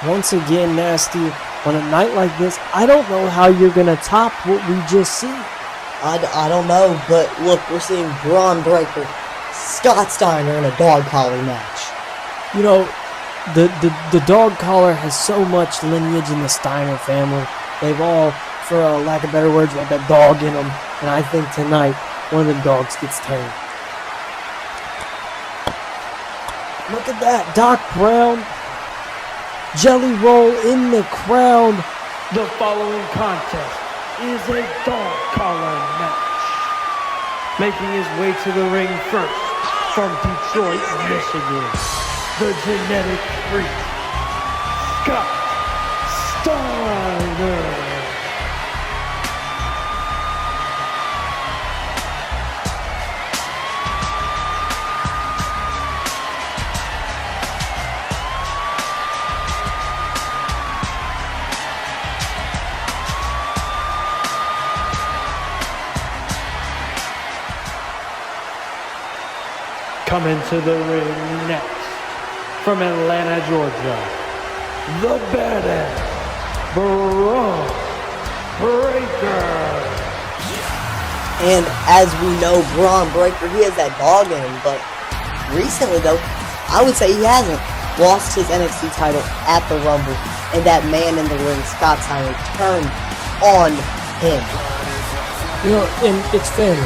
once again, Nasty, on a night like this, I don't know how you're going to top what we just see. I don't know, but look, we're seeing Bron Breakker, Scott Steiner in a dog collar match. You know, the dog collar has so much lineage in the Steiner family. They've all, for a lack of better words, got that dog in them. And I think tonight, one of them dogs gets tamed. Look at that, Doc Brown. Jelly Roll in the crowd. The following contest is a dog collar match. Making his way to the ring first, from Detroit, Michigan, the genetic freak, Scott Steiner. Coming to the ring next, from Atlanta, Georgia, the badass Bron Breakker. And as we know, Bron Breakker, he has that dog in him, but recently though, I would say he hasn't lost his NXT title at the Rumble, and that man in the ring, Scott Steiner, turned on him. You know, and it's family.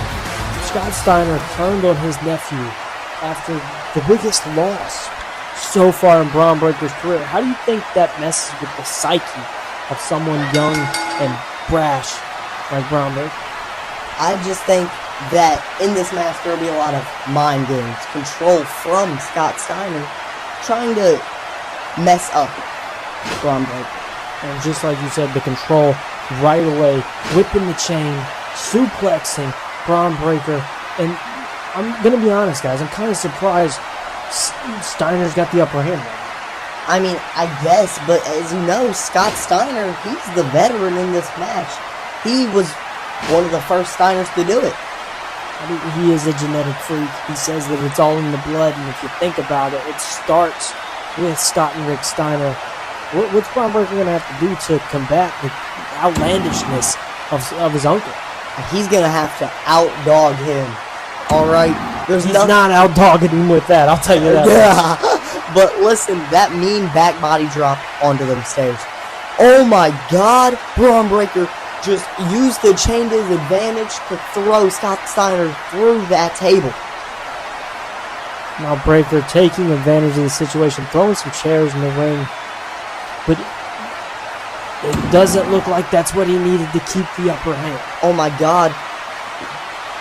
Scott Steiner turned on his nephew after the biggest loss so far in Bron Breakker's career. How do you think that messes with the psyche of someone young and brash like Bron Breakker? I just think that in this match there will be a lot of mind games, control from Scott Steiner, trying to mess up Bron Breakker. And just like you said, the control right away, whipping the chain, suplexing Bron Breakker, and I'm going to be honest, guys. I'm kind of surprised Steiner's got the upper hand. I mean, I guess, but as you know, Scott Steiner, he's the veteran in this match. He was one of the first Steiners to do it. I mean, he is a genetic freak. He says that it's all in the blood, and if you think about it, it starts with Scott and Rick Steiner. What's Bron Breakker going to have to do to combat the outlandishness of his uncle? He's going to have to outdog him. Alright, he's not out-dogging him with that, I'll tell you that. Yeah, but listen, that mean back body drop onto them stairs. Oh my god, Bron Breakker just used the chain to his advantage to throw Scott Steiner through that table. Now Breakker taking advantage of the situation, throwing some chairs in the ring, but it doesn't look like that's what he needed to keep the upper hand. Oh my god,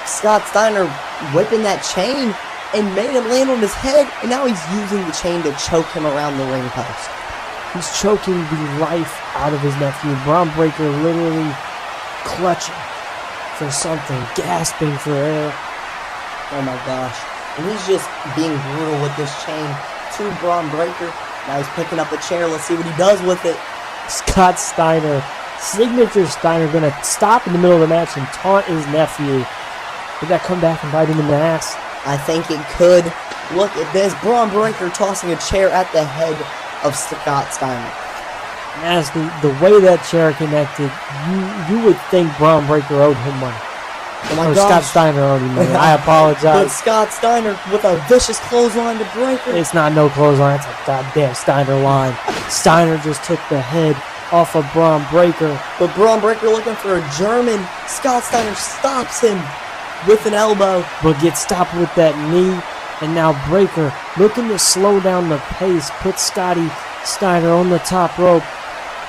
Scott Steiner whipping that chain and made him land on his head, and now he's using the chain to choke him around the ring post. He's choking the life out of his nephew. Bron Breakker literally clutching for something, gasping for air. Oh my gosh. And he's just being brutal with this chain to Bron Breakker. Now he's picking up a chair. Let's see what he does with it. Scott Steiner, signature Steiner, going to stop in the middle of the match and taunt his nephew. Did that come back and bite him in the ass? I think it could. Look at this. Bron Breakker tossing a chair at the head of Scott Steiner. As the way that chair connected, you would think Bron Breakker owed him money. Oh my gosh. Scott Steiner owed him money. I apologize. But Scott Steiner with a vicious clothesline to Breakker. It's not no clothesline. It's a goddamn Steiner line. Steiner just took the head off of Bron Breakker. But Bron Breakker looking for a German. Scott Steiner stops him with an elbow, but gets stopped with that knee, and now Breakker looking to slow down the pace, put Scotty Steiner on the top rope,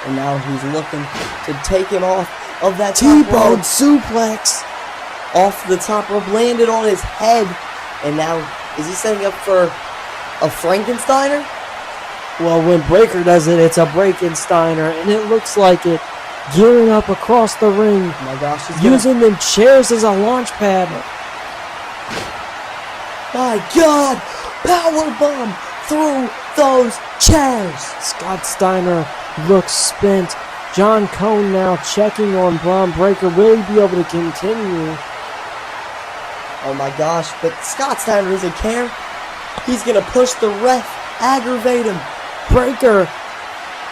and now he's looking to take him off of that T-bone suplex off the top rope, landed on his head, and now is he setting up for a Frankensteiner? Well, when Breakker does it, it's a Breakensteiner, and it looks like it. Gearing up across the ring. Oh my gosh, he's using them chairs as a launch pad. My God! Power bomb through those chairs. Scott Steiner looks spent. John Cone now checking on Bron Breakker. Will he be able to continue? Oh my gosh, but Scott Steiner doesn't care. He's going to push the ref, aggravate him. Breakker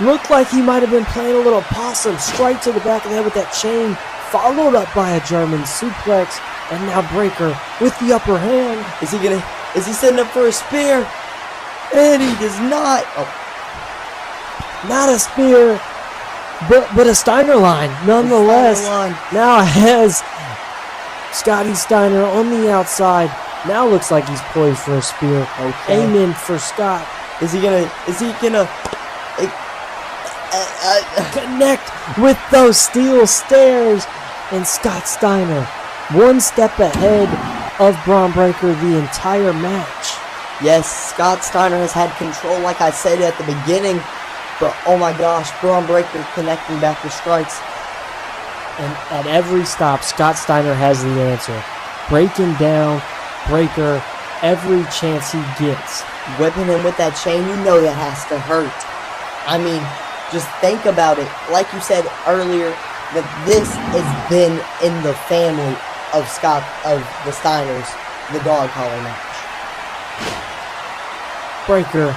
Looked like he might have been playing a little possum. Straight to the back of the head with that chain, followed up by a German suplex, and now Breakker with the upper hand. Is he setting up for a spear? And he does not. Oh. Not a spear, but a Steiner line, nonetheless. Now has Scotty Steiner on the outside. Now looks like he's poised for a spear. Okay. Aiming for Scott. Is he gonna connect with those steel stairs? And Scott Steiner, one step ahead of Bron Breakker the entire match. Yes, Scott Steiner has had control, like I said at the beginning. But oh my gosh, Bron Breakker connecting back with strikes. And at every stop, Scott Steiner has the answer. Breaking down Breakker every chance he gets. Whipping him with that chain, you know that has to hurt. I mean, just think about it. Like you said earlier, that this has been in the family of the Steiners, the dog collar match. Breakker,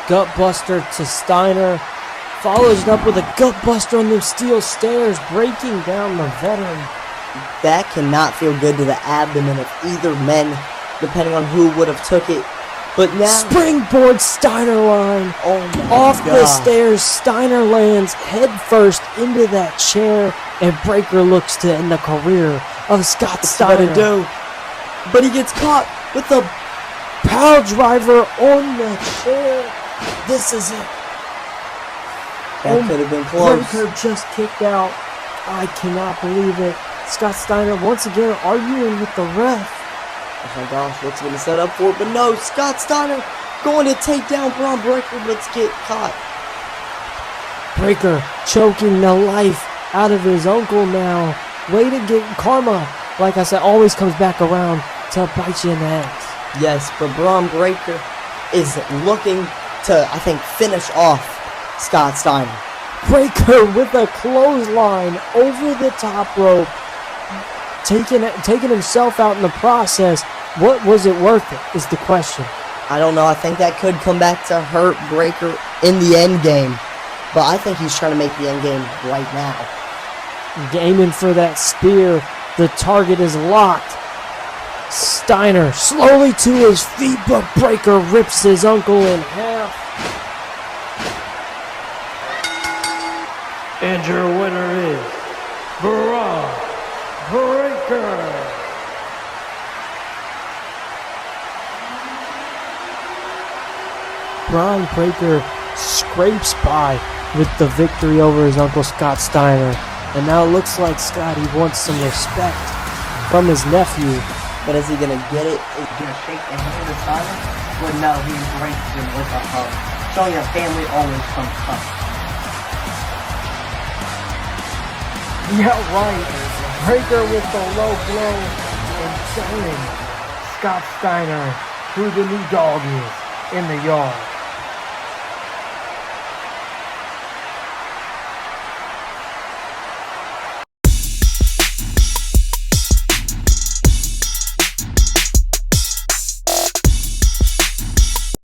gut buster to Steiner, follows it up with a gut buster on those steel stairs, breaking down the veteran. That cannot feel good to the abdomen of either men, depending on who would have took it. But now, springboard Steiner line. Oh my off God. The stairs, Steiner lands head first into that chair, and Breakker looks to end the career of Scott Steiner. But he gets caught with the power driver on the chair. This is it. That could have been close. Breakker just kicked out. I cannot believe it. Scott Steiner once again arguing with the ref. Oh my gosh, what's he going to set up for? But no, Scott Steiner going to take down Bron Breakker, but get caught. Breakker choking the life out of his uncle now. Way to get karma. Like I said, always comes back around to bite you in the ass. Yes, but Bron Breakker is looking to, I think, finish off Scott Steiner. Breakker with a clothesline over the top rope. Taking himself out in the process. What was it worth it is the question. I don't know. I think that could come back to hurt Breakker in the end game. But I think he's trying to make the end game right now. Aiming for that spear. The target is locked. Steiner slowly to his feet, but Breakker rips his uncle in half. And your winner is Bron Breakker. Bron Breakker scrapes by with the victory over his uncle Scott Steiner. And now it looks like Scotty wants some respect from his nephew. But is he going to get it? Is he going to shake the hand of Steiner? Well, no, he embraces him with a hug. Showing a family always comes first. Yeah, right. Breakker with the low blow and showing Scott Steiner who the new dog is in the yard.